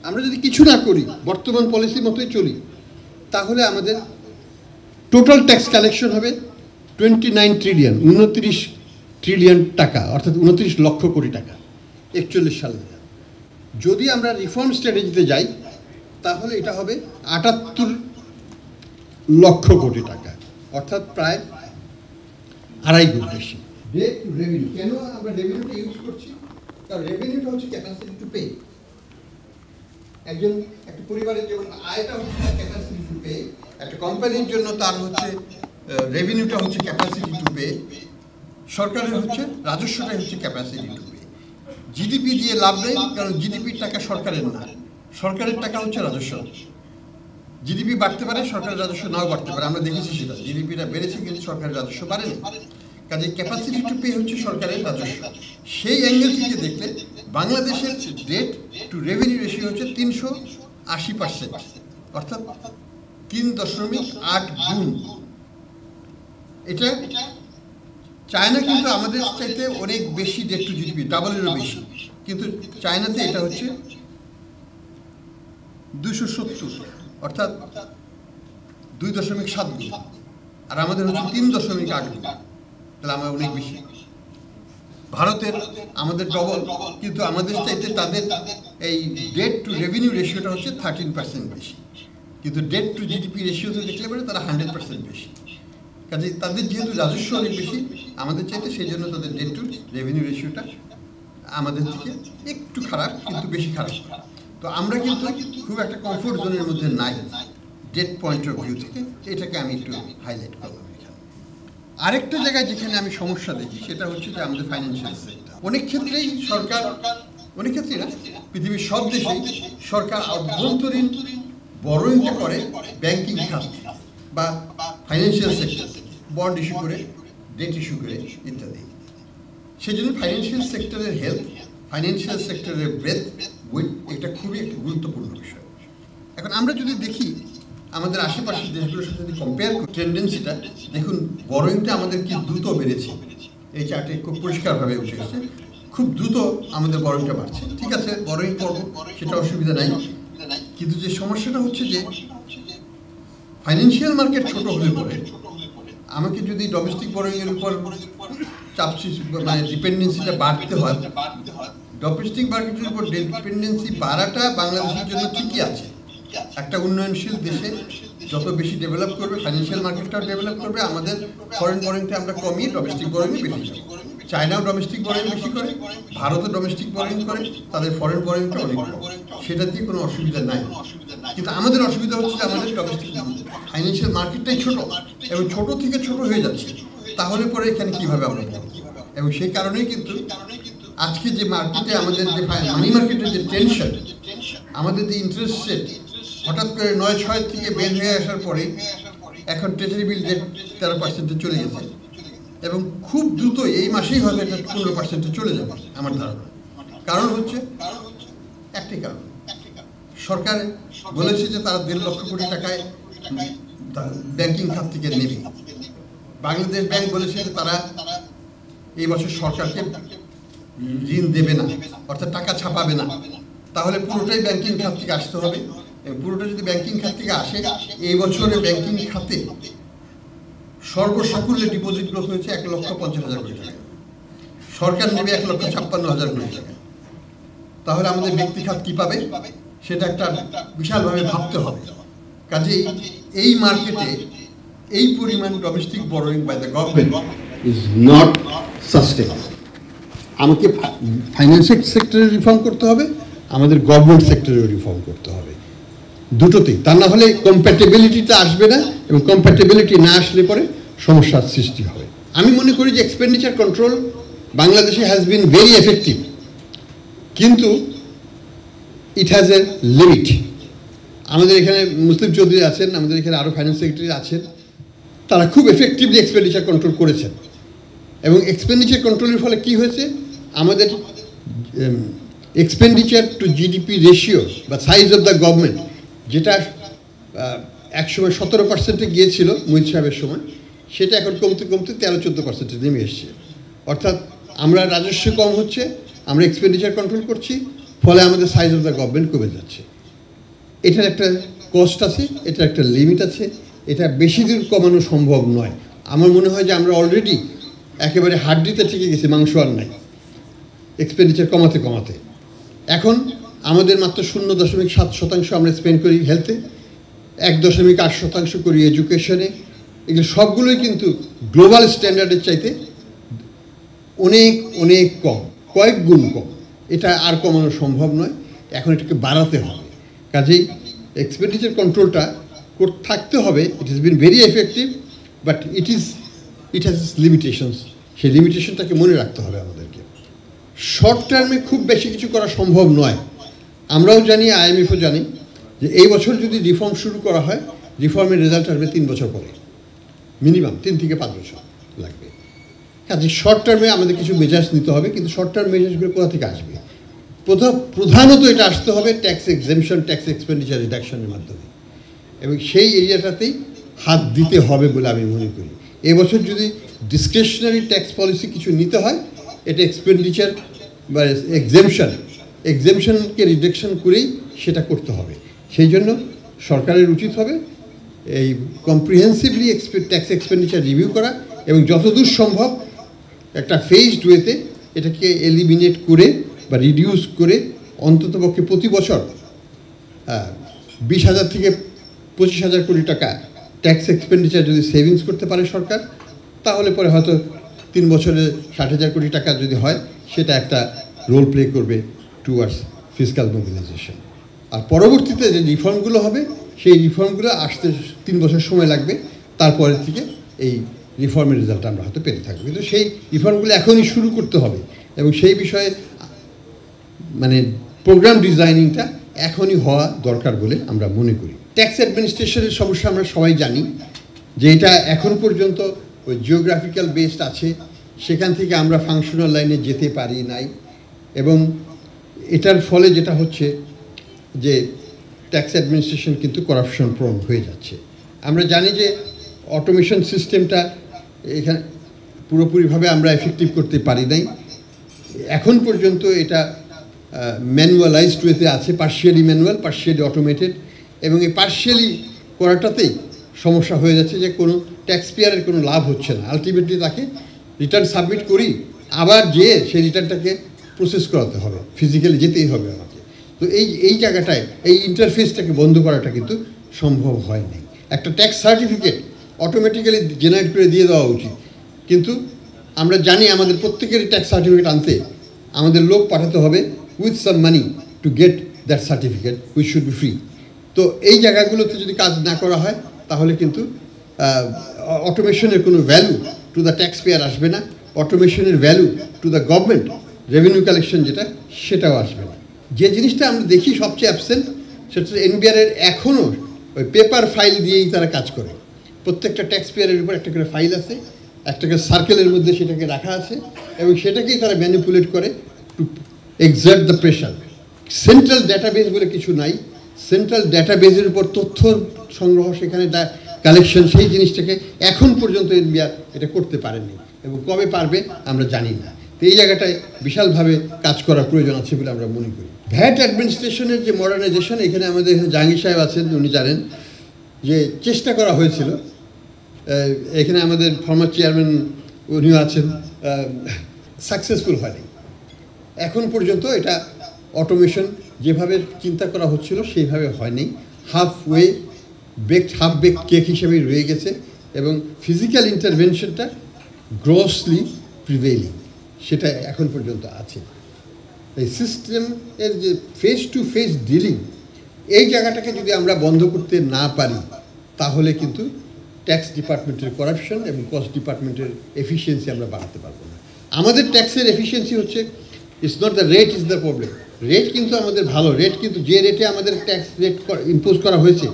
আমরা যদি কিছু না করি, বর্তমান পলিসি মতোই চলি, তাহলে আমাদের টোটাল ট্যাক্স কালেকশন হবে 29 ট্রিলিয়ন, 29 ট্রিলিয়ন টাকা, অর্থাৎ 29 লক্ষ কোটি টাকা 41 সালে। যদি আমরা রিফর্ম স্ট্র্যাটেজিতে যাই তাহলে এটা হবে 78 লক্ষ কোটি টাকা, অর্থাৎ প্রায় 2.5 গুণ বেশি। ডেট টু রেভিনিউ, কেন আমরা রেভিনিউটা ইউজ করছি? কারণ রেভিনিউটা হচ্ছে ক্যাপাসিটি টু পে। একটা পরিবারের যেমন আয়টা হচ্ছে ক্যাপাসিটি টু পে, একটা কোম্পানির জন্য তার হচ্ছে রেভিনিউটা হচ্ছে ক্যাপাসিটি টু পে, সরকারের হচ্ছে রাজস্বটা হচ্ছে ক্যাপাসিটি টু পে। জিডিপি দিয়ে লাভ নেই, কারণ জিডিপির টাকা সরকারের না, সরকারের টাকা হচ্ছে রাজস্ব। জিডিপি বাড়তে পারে, সরকারের রাজস্ব নাও বাড়তে পারে, আমরা দেখেছি সেটা। জিডিপিটা বেড়েছে কিন্তু সরকারের রাজস্ব বাড়েনি, কাজে ক্যাপাসিটি টু পে হচ্ছে সরকারের রাজস্ব। সেই অ্যাঙ্গেল থেকে দেখলে বাংলাদেশের ডেট টু রেভিনিউ রেশিও হচ্ছে 380%, অর্থাৎ 3.8 গুণ। এটা চায়না কিন্তু আমাদের চাইতে অনেক বেশি ডেট টু জিডিপি, ডাবলেরও বেশি, কিন্তু চায়নাতে এটা হচ্ছে 270, অর্থাৎ 2.7 গুণ, আর আমাদের হচ্ছে 3.8 গুণ, তাহলে আমরা অনেক বেশি। ভারতের আমাদের ডবল, কিন্তু আমাদের চাইতে তাদের এই ডেট টু রেভিনিউ রেশিওটা হচ্ছে 13% বেশি, কিন্তু ডেট টু জিডিপি রেশিওতে দেখলে পরে তারা 100% বেশি। কাজে তাদের যেহেতু রাজস্ব অনেক বেশি আমাদের চাইতে, সেই জন্য তাদের ডেট টু রেভিনিউ রেশিওটা আমাদের থেকে একটু খারাপ, কিন্তু বেশি খারাপ। তো আমরা কিন্তু খুব একটা কমফোর্ট জোনের মধ্যে নাই ডেট পয়েন্ট অফ ভিউ থেকে, এটাকে আমি একটু হাইলাইট করলাম। আরেকটা জায়গায় যেখানে আমি সমস্যা দেখি সেটা হচ্ছে যে আমাদের ফাইন্যান্সিয়াল সেক্টর। অনেক ক্ষেত্রেই সরকার, অনেক ক্ষেত্রেই না, পৃথিবীর সব দেশেই সরকার অভ্যন্তরীণ বরোইংটা করে ব্যাংকিং খাত বা ফাইন্যান্সিয়াল সেক্টর থেকে, বন্ড ইস্যু করে, ডেট ইস্যু করে ইত্যাদি। সেই জন্য ফাইন্যান্সিয়াল সেক্টরের হেলথ, ফাইন্যান্সিয়াল সেক্টরের ব্রেথ, উইথ, এটা খুবই একটা গুরুত্বপূর্ণ বিষয়। এখন আমরা যদি দেখি আমাদের আশেপাশের দেশগুলোর সাথে যদি কম্পেয়ার করি, টেন্ডেন্সিটা দেখুন, বরোইংটা আমাদের কি দ্রুত বেড়েছে। এই চার্টে খুব পরিষ্কারভাবে উঠে এসেছে, খুব দ্রুত আমাদের বরোইংটা বাড়ছে। ঠিক আছে, বরোইং করবো, সেটা অসুবিধা নাই, কিন্তু যে সমস্যাটা হচ্ছে যে ফাইন্যান্সিয়াল মার্কেট ছোট হলে পরে আমাকে যদি ডোমেস্টিক বরোইংয়ের উপর চাপ, মানে ডিপেন্ডেন্সিটা বাড়তে হয়, ডোমেস্টিক মার্কেটের উপর ডিপেন্ডেন্সি বাড়াটা বাংলাদেশের জন্য ঠিকই আছে। একটা উন্নয়নশীল দেশে যত বেশি ডেভেলপ করবে, ফাইন্যান্সিয়াল মার্কেটটাও ডেভেলপ করবে, আমাদের ফরেন বরোইংটা আমরা কমিয়ে ডোমেস্টিক বরোইং বেশি করি। চায়নাও ডোমেস্টিক বরোইং বেশি করে, ভারতও ডোমেস্টিক বরোইং করে, তাদের ফরেন বরোইংটা অনেক কম, সেটা দিয়ে কোনো অসুবিধা নাই। কিন্তু আমাদের অসুবিধা হচ্ছে যে আমাদের ডোমেস্টিক ফাইন্যান্সিয়াল মার্কেটটাই ছোট, এবং ছোট থেকে ছোট হয়ে যাচ্ছে। তাহলে পরে এখানে কীভাবে আমরা বলব? এবং সেই কারণেই কিন্তু আজকে যে মার্কেটে আমাদের যে মানি মার্কেটের যে টেনশন, আমাদের যে ইন্টারেস্ট রেট হঠাৎ করে 9.6 থেকে বের হয়ে আসার পরে এখন ট্রেজারি বিল রেট 13%-এ চলে গেছে, এবং খুব দ্রুত এই মাসেই হয়তো এটা 15%-এ চলে যাবে আমার ধারণা। কারণ হচ্ছে একটি কারণ, সরকার বলেছে যে তারা 1.5 লক্ষ কোটি টাকায় ব্যাংকিং খাত থেকে নেবে। বাংলাদেশ ব্যাংক বলেছে যে তারা এই বছর সরকারকে ঋণ দেবে না, অর্থাৎ টাকা ছাপাবে না। তাহলে পুরোটাই ব্যাংকিং খাত থেকে আসতে হবে। পুরোটা যদি ব্যাংকিং খাত থেকে আসে, এই বছরে ব্যাংকিং খাতে সর্বসাকুল্যে ডিপোজিট গ্রোথ হয়েছে 1,50,000 কোটি টাকা। সরকার নেবে 1,56,000 কোটি টাকা। তাহলে আমাদের ব্যক্তি খাত কী পাবে, সেটা একটা বিশালভাবে ভাবতে হবে। কাজেই এই মার্কেটে এই পরিমাণ domestic borrowing by the government is not sustainable. আমাকে ফাইন্যান্সিয়াল সেক্টরে রিফর্ম করতে হবে, আমাদের গভর্নমেন্ট সেক্টরেও রিফর্ম করতে হবে, দুটোতেই। তা না হলে কম্প্যাটেবিলিটিটা আসবে না, এবং কম্প্যাটেবিলিটি না আসলে পরে সমস্যার সৃষ্টি হবে। আমি মনে করি যে এক্সপেন্ডিচার কন্ট্রোল বাংলাদেশে হ্যাজ বিন ভেরি এফেক্টিভ, কিন্তু ইট হ্যাজ এ লিমিট। আমাদের এখানে মুসলিম চৌধুরী আছেন, আমাদের এখানে আরও ফাইন্যান্স সেক্রেটারি আছেন, তারা খুব এফেক্টিভলি এক্সপেন্ডিচার কন্ট্রোল করেছেন। এবং এক্সপেন্ডিচার কন্ট্রোলের ফলে কি হয়েছে, আমাদের এক্সপেন্ডিচার টু জিডিপি রেশিও বা সাইজ অফ দ্য গভর্নমেন্ট, যেটা একসময় 17%-এ গিয়েছিল মুহিত সাহেবের সময়, সেটা এখন কমতে কমতে 13-14%-এ নেমে এসছে। অর্থাৎ আমরা রাজস্ব কম হচ্ছে, আমরা এক্সপেন্ডিচার কন্ট্রোল করছি, ফলে আমাদের সাইজ অফ দ্য গভর্নমেন্ট কমে যাচ্ছে। এটার একটা কস্ট আছে, এটার একটা লিমিট আছে, এটা বেশি দূর কমানো সম্ভব নয়। আমার মনে হয় যে আমরা অলরেডি একেবারে হাড্ডিতে ঠেকে গেছি, মাংস আর নাই এক্সপেন্ডিচার কমাতে কমাতে। এখন আমাদের মাত্র 0.7% আমরা স্পেন্ড করি হেলথে, 1.8% করি এডুকেশনে। এগুলো সবগুলোই কিন্তু গ্লোবাল স্ট্যান্ডার্ডের চাইতে অনেক অনেক কম, কয়েক গুণ কম। এটা আর কমানো সম্ভব নয়, এখন এটাকে বাড়াতে হবে। কাজেই এক্সপেন্ডিচার কন্ট্রোলটা থাকতে হবে। It is been very effective, but it has limitations. সেই লিমিটেশনটাকে মনে রাখতে হবে আমাদেরকে। শর্ট টার্মে খুব বেশি কিছু করা সম্ভব নয়। আমরাও জানি, IMFও জানি যে এই বছর যদি রিফর্ম শুরু করা হয়, রিফর্মের রেজাল্ট আসবে 3 বছর পরে, মিনিমাম 3 থেকে 5 বছর লাগবে। কাজে শর্ট টার্মে আমাদের কিছু মেজার্স নিতে হবে, কিন্তু শর্ট টার্ম মেজার্সগুলো কোথা থেকে আসবে? প্রধানত এটা আসতে হবে ট্যাক্স এক্সেমশন, ট্যাক্স এক্সপেন্ডিচার রিডাকশনের মাধ্যমে, এবং সেই এরিয়াটাতেই হাত দিতে হবে বলে আমি মনে করি। এবছর যদি ডিসক্রিশনারি ট্যাক্স পলিসি কিছু নিতে হয়, এটা এক্সপেন্ডিচার বা এক্সেমশনকে রিডাকশন করেই সেটা করতে হবে। সেই জন্য সরকারের উচিত হবে এই কম্প্রিহেন্সিভলি ট্যাক্স এক্সপেন্ডিচার রিভিউ করা, এবং যতদূর সম্ভব একটা ফেজড ওয়েতে এটাকে এলিমিনেট করে বা রিডিউস করে অন্ততপক্ষে প্রতি বছর 20,000 থেকে 25,000 কোটি টাকা ট্যাক্স এক্সপেন্ডিচার যদি সেভিংস করতে পারে সরকার, তাহলে পরে হয়তো 3 বছরে 60,000 কোটি টাকা যদি হয়, সেটা একটা রোল প্লে করবে টুয়ার্ডস ফিসক্যাল মোবিলাইজেশন। আর পরবর্তীতে যে রিফর্মগুলো হবে, সেই রিফর্মগুলো আসতে 3 বছর সময় লাগবে। তারপরের থেকে এই রিফর্মের রেজাল্ট আমরা হয়তো পেতে থাকবো, কিন্তু সেই রিফর্মগুলো এখনই শুরু করতে হবে, এবং সেই বিষয়ে মানে প্রোগ্রাম ডিজাইনিংটা এখনই হওয়া দরকার বলে আমরা মনে করি। ট্যাক্স অ্যাডমিনিস্ট্রেশনের সমস্যা আমরা সবাই জানি যে এটা এখন পর্যন্ত ওই জিওগ্রাফিক্যাল বেসড আছে, সেখান থেকে আমরা ফাংশনাল লাইনে যেতে পারি নাই, এবং এটার ফলে যেটা হচ্ছে যে ট্যাক্স অ্যাডমিনিস্ট্রেশন কিন্তু করাপশন প্রোন হয়ে যাচ্ছে। আমরা জানি যে অটোমেশন সিস্টেমটা এখানে পুরোপুরিভাবে আমরা এফেক্টিভ করতে পারি নাই এখন পর্যন্ত। এটা ম্যানুয়ালাইজড ওয়েতে আছে, পার্শিয়ালি ম্যানুয়াল, পার্শিয়ালি অটোমেটেড, এবং এই পার্শিয়ালি করাটাতেই সমস্যা হয়ে যাচ্ছে যে কোনো ট্যাক্স পেয়ারের কোনো লাভ হচ্ছে না। আলটিমেটলি তাকে রিটার্ন সাবমিট করি, আবার যেয়ে সেই রিটার্নটাকে প্রসেস করাতে হবে, ফিজিক্যালি যেতেই হবে আমাকে। তো এই জায়গাটায় এই ইন্টারফেসটাকে বন্ধ করাটা কিন্তু সম্ভব হয়নি। একটা ট্যাক্স সার্টিফিকেট অটোমেটিক্যালি জেনারেট করে দিয়ে দেওয়া উচিত, কিন্তু আমরা জানি আমাদের প্রত্যেকেরই ট্যাক্স সার্টিফিকেট আনতে আমাদের লোক পাঠাতে হবে with some money to get that certificate, which should be free. তো এই জায়গাগুলোতে যদি কাজ না করা হয়, তাহলে কিন্তু অটোমেশনের কোনো value to the tax payer আসবে না, অটোমেশনের value to the government revenue collection যেটা, সেটাও আসবে না। যে জিনিসটা আমরা দেখি সবচেয়ে অ্যাবসেন্ট, সেটা হচ্ছে এনবিআরের এখনও ওই পেপার ফাইল দিয়েই তারা কাজ করে। প্রত্যেকটা ট্যাক্স পেয়ারের উপর একটা করে ফাইল আছে, একটা করে সার্কেলের মধ্যে সেটাকে রাখা আছে, এবং সেটাকেই তারা ম্যানিপুলেট করে to exert the pressure. Central database বলে কিছু নাই, সেন্ট্রাল ডাটাবেসের উপর তথ্য সংগ্রহ, সেখানে কালেকশন, সেই জিনিসটাকে এখন পর্যন্ত এনবিআর এটা করতে পারেনি, এবং কবে পারবে আমরা জানি না। তো এই জায়গাটায় বিশালভাবে কাজ করার প্রয়োজন আছে বলে আমরা মনে করি। ভ্যাট অ্যাডমিনিস্ট্রেশনের যে মডার্নাইজেশন, এখানে আমাদের এখানে জাহাঙ্গীর সাহেব আছেন, উনি জানেন যে চেষ্টা করা হয়েছিল। এখানে আমাদের ফর্মার চেয়ারম্যান উনিও আছেন, সাকসেসফুল হয়নি এখন পর্যন্ত। এটা অটোমেশন যেভাবে চিন্তা করা হচ্ছিল সেইভাবে হয়নি, হাফ বেক কেক হিসেবেই রয়ে গেছে, এবং ফিজিক্যাল ইন্টারভেনশনটা গ্রসলি প্রিভেইলিং, সেটা এখন পর্যন্ত আছে। এই সিস্টেমের যে ফেস টু ফেস ডিলিং, এই জায়গাটাকে যদি আমরা বন্ধ করতে না পারি, তাহলে কিন্তু ট্যাক্স ডিপার্টমেন্টের করাপশন এবং কস্ট ডিপার্টমেন্টের এফিসিয়েন্সি আমরা বাড়াতে পারবো না। আমাদের ট্যাক্সের এফিসিয়েন্সি হচ্ছে, it's not the rate is the problem. Rate কিন্তু আমাদের ভালো, রেট কিন্তু যে রেটে আমাদের ট্যাক্স রেট ইম্পোজ করা হয়েছে,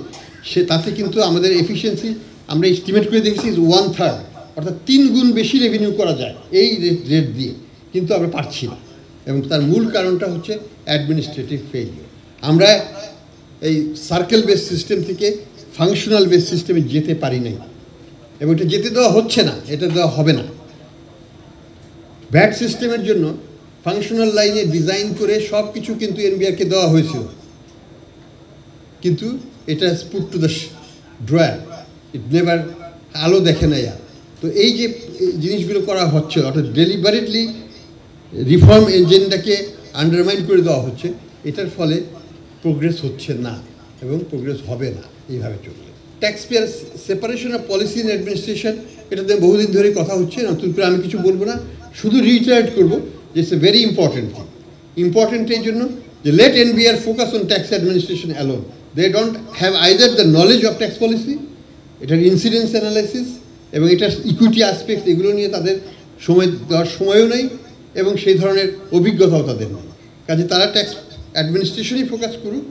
তাতে কিন্তু আমাদের এফিসিয়েন্সি আমরা এস্টিমেট করে দেখেছি 1/3, অর্থাৎ 3 গুণ বেশি রেভিনিউ করা যায় এই রেট দিয়ে, কিন্তু আমরা পারছি না। এবং তার মূল কারণটা হচ্ছে অ্যাডমিনিস্ট্রেটিভ ফেইলিওর। আমরা এই সার্কেল বেস সিস্টেম থেকে ফাংশনাল বেস সিস্টেমে যেতে পারি নাই, এবং এটা যেতে দেওয়া হচ্ছে না, এটা দেওয়া হবে না। ভ্যাট সিস্টেমের জন্য ফাংশনাল লাইনে ডিজাইন করে সব কিছু কিন্তু এনবিআরকে দেওয়া হয়েছিল, কিন্তু এটা put to the drawer, it never, আলো দেখে না আর। তো এই যে জিনিসগুলো করা হচ্ছে, অর্থাৎ ডেলিবারেটলি রিফর্ম এজেন্ডাকে আন্ডারমাইন করে দেওয়া হচ্ছে, এটার ফলে প্রোগ্রেস হচ্ছে না এবং প্রোগ্রেস হবে না এইভাবে চলবে। Tax payer separation of policy and administration, এটাতে বহুদিন ধরে কথা হচ্ছে, নতুন করে আমি কিছু বলবো না, শুধু রিটায়ার্ড করবো যে it's a very important thing. Important এই জন্য যে let NBR focus on tax administration alone, they don't have either the knowledge of tax policy, এটার ইনসিডেন্স অ্যানালাইসিস এবং এটার ইকুইটি অ্যাসপেক্ট, এগুলো নিয়ে তাদের সময় দেওয়ার সময়ও নেই এবং সেই ধরনের অভিজ্ঞতাও তাদের নেই। কাজে তারা ট্যাক্স অ্যাডমিনিস্ট্রেশনই ফোকাস করুক,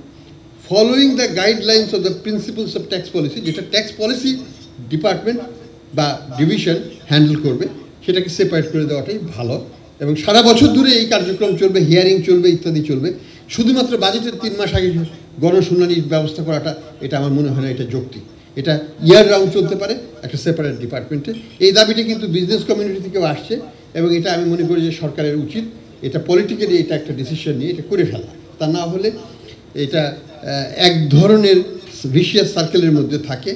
following the guidelines of the principles of tax policy, যেটা ট্যাক্স পলিসি ডিপার্টমেন্ট বা ডিভিশন হ্যান্ডেল করবে, সেটাকে সেপারেট করে দেওয়াটাই ভালো। এবং সারা বছর ধরে এই কার্যক্রম চলবে, হিয়ারিং চলবে, ইত্যাদি চলবে। শুধুমাত্র বাজেটের 3 মাস আগে গণশুনানির ব্যবস্থা করাটা, এটা আমার মনে হয় না এটা যৌক্তিক। এটা ইয়ার রাউন্ড চলতে পারে একটা সেপারেট ডিপার্টমেন্টে। এই দাবিটা কিন্তু বিজনেস কমিউনিটি থেকেও আসছে এবং এটা আমি মনে করি যে সরকারের উচিত এটা পলিটিক্যালি এটা একটা ডিসিশন নিয়ে এটা করে ফেলা। তা না হলে এটা এক ধরনের ভিশিয়াস সার্কেলের মধ্যে থাকে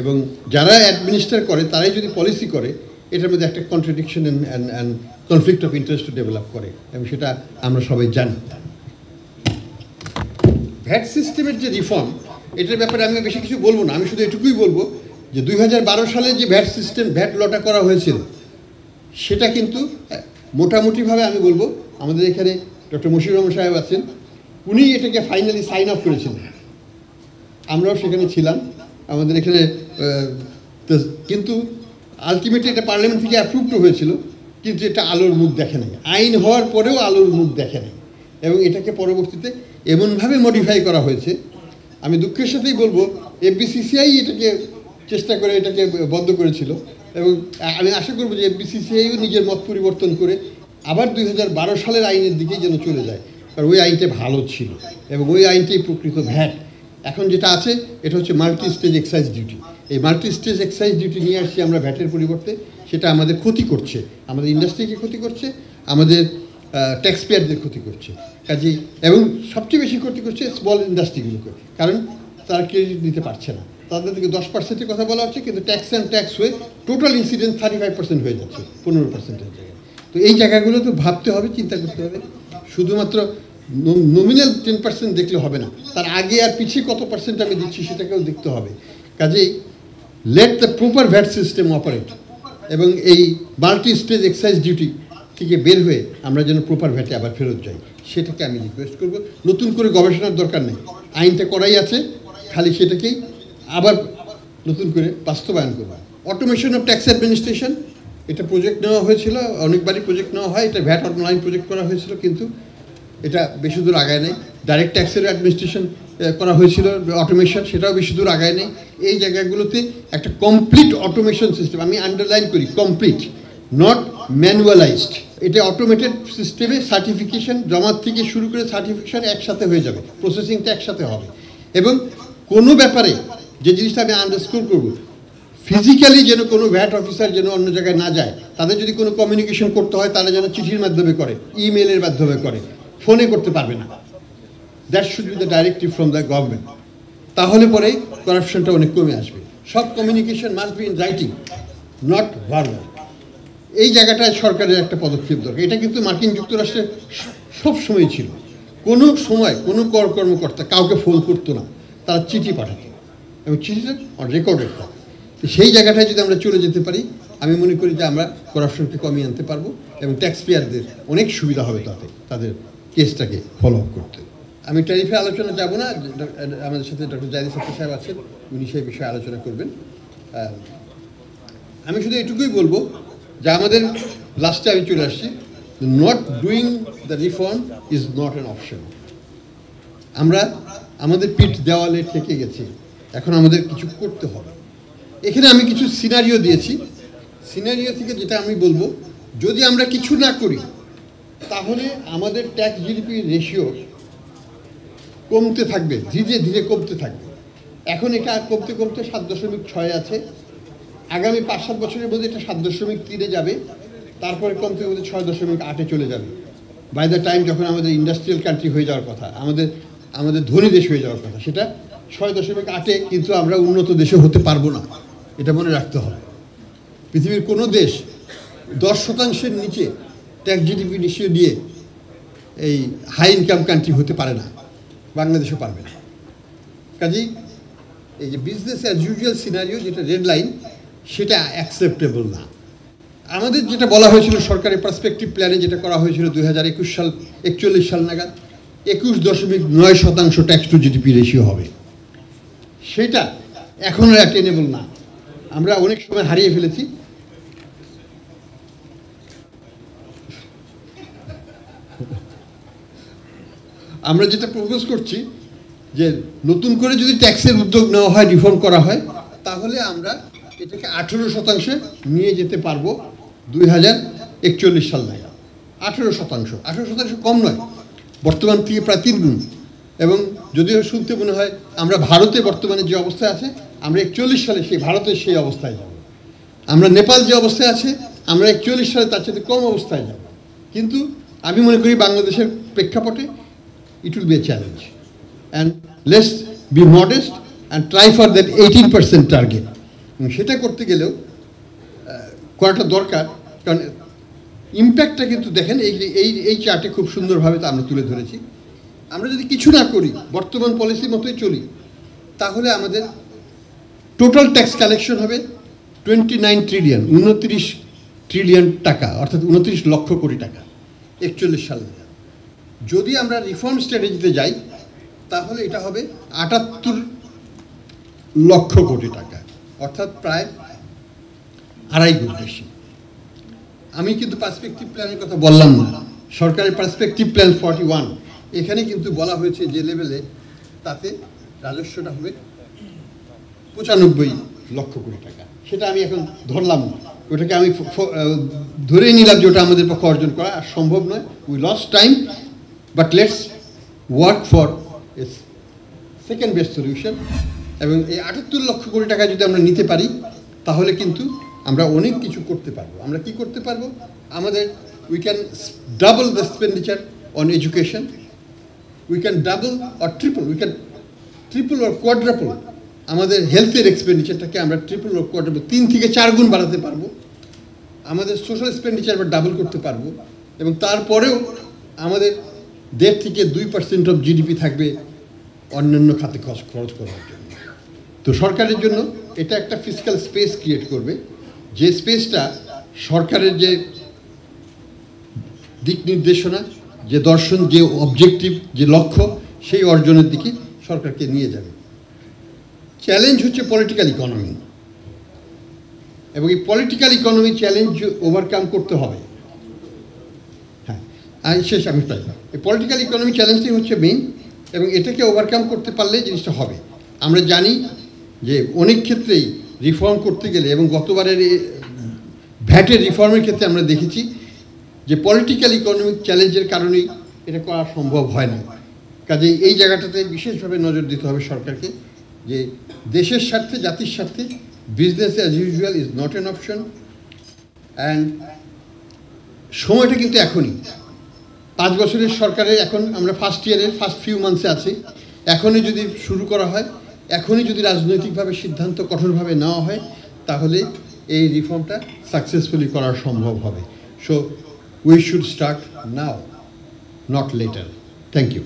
এবং যারা অ্যাডমিনিস্ট্রেট করে তারাই যদি পলিসি করে, এটার মধ্যে একটা contradiction and conflict of interest develop করে এবং সেটা আমরা সবাই জানি। ভ্যাট সিস্টেমের যে রিফর্ম, এটার ব্যাপারে আমি বেশি কিছু বলবো না, আমি শুধু এটুকুই বলবো যে 2012 সালে যে ভ্যাট সিস্টেম, ভ্যাট লটা করা হয়েছিল, সেটা কিন্তু মোটামুটিভাবে আমি বলবো, আমাদের এখানে ডক্টর মশিউর রহমান সাহেব আছেন, উনি এটাকে ফাইনালি সাইন অফ করেছিলেন, আমরাও সেখানে ছিলাম আমাদের এখানে। কিন্তু আলটিমেটলি এটা পার্লামেন্ট থেকে অ্যাপ্রুভড হয়েছিল, কিন্তু এটা আলোর মুখ দেখে নাই, আইন হওয়ার পরেও আলোর মুখ দেখে নাই এবং এটাকে পরবর্তীতে এমনভাবে মডিফাই করা হয়েছে, আমি দুঃখের সাথেই বলবো এফবিসিসিআই এটাকে চেষ্টা করে এটাকে বন্ধ করেছিল এবং আমি আশা করবো যে এফবিসিসিআইও নিজের মত পরিবর্তন করে আবার 2012 সালের আইনের দিকেই যেন চলে যায়, কারণ ওই আইনটা ভালো ছিল এবং ওই আইনটাই প্রকৃত ভ্যাট। এখন যেটা আছে এটা হচ্ছে মাল্টি স্টেজ এক্সাইজ ডিউটি। এই মাল্টি স্টেজ এক্সাইজ ডিউটি নিয়ে আসছি আমরা ভ্যাটের পরিবর্তে, সেটা আমাদের ক্ষতি করছে, আমাদের ইন্ডাস্ট্রিকে ক্ষতি করছে, আমাদের ট্যাক্স পেয়ারদের ক্ষতি করছে কাজেই, এবং সবচেয়ে বেশি ক্ষতি করছে স্মল ইন্ডাস্ট্রিগুলোকে, কারণ তারা ক্রেডিট দিতে পারছে না। তাদের থেকে 10%-এর কথা বলা হচ্ছে, কিন্তু ট্যাক্স অ্যান্ড ট্যাক্স হয়ে টোটাল ইনসিডেন্স 35% হয়ে যাচ্ছে 15%-এর জায়গায়। তো এই জায়গাগুলো তো ভাবতে হবে, চিন্তা করতে হবে। শুধুমাত্র নমিনাল 10% দেখলে হবে না, তার আগে আর পিছিয়ে কত পার্সেন্ট আমি দিচ্ছি সেটাকেও দেখতে হবে। কাজেই let the proper VAT system operate এবং এই মাল্টি স্টেজ এক্সাইজ ডিউটি থেকে বের হয়ে আমরা যেন প্রপার ভ্যাটে আবার ফেরত যাই, সেটাকে আমি রিকোয়েস্ট করব। নতুন করে গবেষণার দরকার নেই, আইনটা করাই আছে, খালি সেটাকেই আবার নতুন করে বাস্তবায়ন করব। অটোমেশন অফ ট্যাক্স অ্যাডমিনিস্ট্রেশন, এটা প্রজেক্ট নেওয়া হয়েছিল, অনেকবারই প্রজেক্ট নেওয়া হয়, এটা ভ্যাট অনলাইন প্রজেক্ট করা হয়েছিল, কিন্তু এটা বেশি দূর আগায় নেই। ডাইরেক্ট ট্যাক্সের অ্যাডমিনিস্ট্রেশন করা হয়েছিল অটোমেশন, সেটাও বেশি দূর আগায় নেই। এই জায়গাগুলোতে একটা কমপ্লিট অটোমেশন সিস্টেম, আমি আন্ডারলাইন করি কমপ্লিট, নট ম্যানুয়ালাইজড। এটা অটোমেটেড সিস্টেমে সার্টিফিকেশন জমা থেকে শুরু করে সার্টিফিকেশন একসাথে হয়ে যাবে, প্রসেসিংটা একসাথে হবে। এবং কোনো ব্যাপারে যে জিনিসটা আমি আন্ডারস্কোর করবো, ফিজিক্যালি যেন কোনো ভ্যাট অফিসার যেন অন্য জায়গায় না যায়, তাদের যদি কোনো কমিউনিকেশন করতে হয় তারা যেন চিঠির মাধ্যমে করে, ইমেলের মাধ্যমে করে, ফোনে করতে পারবে না। That should be the directive from the government. তাহলে পরে করাপশনটা অনেক কমে আসবে। সব communication must be in writing, not verbal. এই জায়গাটায় সরকারের একটা পদক্ষেপ দরকার। এটা কিন্তু মার্কিন যুক্তরাষ্ট্রে সব সময় ছিল, কোনো সময় কোনো কর্মকর্তা কাউকে ফোন করতো না, তারা চিঠি পাঠাতো এবং চিঠিটা রেকর্ডেড থাকে। সেই জায়গাটায় যদি আমরা চলে যেতে পারি, আমি মনে করি যে আমরা করাপশনকে কমিয়ে আনতে পারবো এবং ট্যাক্স পেয়ারদের অনেক সুবিধা হবে তাতে, তাদের কেসটাকে ফলো আপ করতে। আমি ট্যারিফে আলোচনা যাব না, আমাদের সাথে ডক্টর জাহিদ সত্তার সাহেব আছেন, উনি সেই বিষয়ে আলোচনা করবেন। আমি শুধু এটুকুই বলবো যে আমাদের লাস্টে আমি চলে আসছি, not doing the reform is not an option. আমরা আমাদের পিঠ দেওয়ালে ঠেকে গেছি, এখন আমাদের কিছু করতে হবে। এখানে আমি কিছু সিনারিও দিয়েছি, সিনারিও থেকে যেটা আমি বলবো, যদি আমরা কিছু না করি তাহলে আমাদের ট্যাক্স জিডিপি রেশিও কমতে থাকবে, ধীরে ধীরে কমতে থাকবে। এখন এটা কমতে কমতে 7.6 আছে, আগামী 5-7 বছরের মধ্যে এটা 7.3-এ যাবে, তারপরে কমতে কমতে 6.8-এ চলে যাবে। বাই দ্য টাইম যখন আমাদের ইন্ডাস্ট্রিয়াল কান্ট্রি হয়ে যাওয়ার কথা, আমাদের ধনী দেশ হয়ে যাওয়ার কথা, সেটা 6.8-এ কিন্তু আমরা উন্নত দেশে হতে পারবো না, এটা মনে রাখতে হবে। পৃথিবীর কোনো দেশ 10% নিচে ট্যাক্স জিডিপি রেশিও দিয়ে এই হাই ইনকাম কান্ট্রি হতে পারে না, বাংলাদেশও পারবে না। কাজেই এই যে বিজনেস অ্যাজ ইউজুয়াল সিনারিও, যেটা রেড লাইন, সেটা অ্যাকসেপ্টেবল না। আমাদের যেটা বলা হয়েছিল সরকারের পার্সপেক্টিভ প্ল্যানে, যেটা করা হয়েছিল 2041 সাল নাগাদ, 21.9% ট্যাক্স টু জিডিপি রেশিও হবে, সেটা এখনও অ্যাটেনেবল না। আমরা অনেক সময় হারিয়ে ফেলেছি। আমরা যেটা প্রপোজ করছি যে নতুন করে যদি ট্যাক্সের উদ্যোগ নেওয়া হয়, রিফর্ম করা হয়, তাহলে আমরা এটাকে 18% নিয়ে যেতে পারবো 2041 সাল নাগাদ। 18% কম নয়, বর্তমান থেকে প্রায় 3 গুণ। এবং যদিও শুনতে মনে হয় আমরা ভারতে বর্তমানে যে অবস্থায় আছে, আমরা 41 সালে সেই ভারতের সেই অবস্থায় যাব। আমরা নেপাল যে অবস্থায় আছে, আমরা 41 সালে তার সাথে কম অবস্থায় যাব। কিন্তু আমি মনে করি বাংলাদেশের প্রেক্ষাপটে it will be a challenge, and let's be modest and try for that 18% target. সেটা করতে গেলেও করাটা দরকার, কারণ ইম্প্যাক্টটা কিন্তু দেখেন এই চার্টে খুব সুন্দরভাবে তা আমরা তুলে ধরেছি। আমরা যদি কিছু না করি, বর্তমান পলিসি মতোই চলি, তাহলে আমাদের টোটাল ট্যাক্স কালেকশন হবে 29 ট্রিলিয়ন, 29 ট্রিলিয়ন টাকা, অর্থাৎ 29 লক্ষ কোটি টাকা 41 সালে। যদি আমরা রিফর্ম স্ট্র্যাটেজিতে যাই, তাহলে এটা হবে 78 লক্ষ কোটি টাকা, অর্থাৎ প্রায় 2.5 গুণ বেশি। আমি কিন্তু পার্সপেক্টিভ প্ল্যানের কথা বললাম না, সরকারের পার্সপেক্টিভ প্ল্যান 41, এখানে কিন্তু বলা হয়েছে যে লেভেলে, তাতে রাজস্বটা হবে 95 লক্ষ কোটি টাকা। সেটা আমি এখন ধরলাম না, ওটাকে আমি ধরেই নিলাম যে ওটা আমাদের পক্ষে অর্জন করা আর সম্ভব নয়। We lost time, but let's work for a second best solution. এবং এই 78 লক্ষ কোটি টাকা যদি আমরা নিতে পারি, তাহলে কিন্তু আমরা অনেক কিছু করতে পারবো। আমরা কি করতে পারবো? আমাদের we can double the expenditure on education, we can double or triple, we can triple or quadruple আমাদের হেলথের এক্সপেন্ডিচারটাকে আমরা ট্রিপল অর কোয়াড্রাপল 3 থেকে 4 গুণ বাড়াতে পারবো। আমাদের সোশ্যাল এক্সপেন্ডিচার আমরা ডাবল করতে পারবো। এবং তারপরেও আমাদের 1.5 থেকে 2% অফ জিডিপি থাকবে অন্যান্য খাতে খরচ করার জন্য। তো সরকারের জন্য এটা একটা ফিসক্যাল স্পেস ক্রিয়েট করবে, যে স্পেসটা সরকারের যে দিক নির্দেশনা, যে দর্শন, যে অবজেক্টিভ, যে লক্ষ্য, সেই অর্জনের দিকে সরকারকে নিয়ে যাবে। চ্যালেঞ্জ হচ্ছে পলিটিক্যাল ইকোনমি, এবং এই পলিটিক্যাল ইকোনমি চ্যালেঞ্জ ওভারকাম করতে হবে। হ্যাঁ, আমি প্রায় এই পলিটিক্যাল ইকোনমি চ্যালেঞ্জটাই হচ্ছে মেইন, এবং এটাকে ওভারকাম করতে পারলে জিনিসটা হবে। আমরা জানি যে অনেক ক্ষেত্রেই রিফর্ম করতে গেলে, এবং গতবারের ভ্যাটের রিফর্মের ক্ষেত্রে আমরা দেখেছি যে পলিটিক্যাল ইকোনমিক চ্যালেঞ্জের কারণেই এটা করা সম্ভব হয় না। কাজেই এই জায়গাটাতে বিশেষভাবে নজর দিতে হবে সরকারকে, যে দেশের স্বার্থে, জাতির স্বার্থে business as usual is not an option. And সময়টা কিন্তু এখনই, 5 বছরের সরকারের এখন আমরা ফার্স্ট ইয়ারের ফার্স্ট ফিউ মান্থসে আছি। এখনই যদি শুরু করা হয়, এখনই যদি রাজনৈতিকভাবে সিদ্ধান্ত কঠোরভাবে নেওয়া হয়, তাহলে এই রিফর্মটা সাকসেসফুলি করা সম্ভব হবে। So we should start now, not later. Thank you.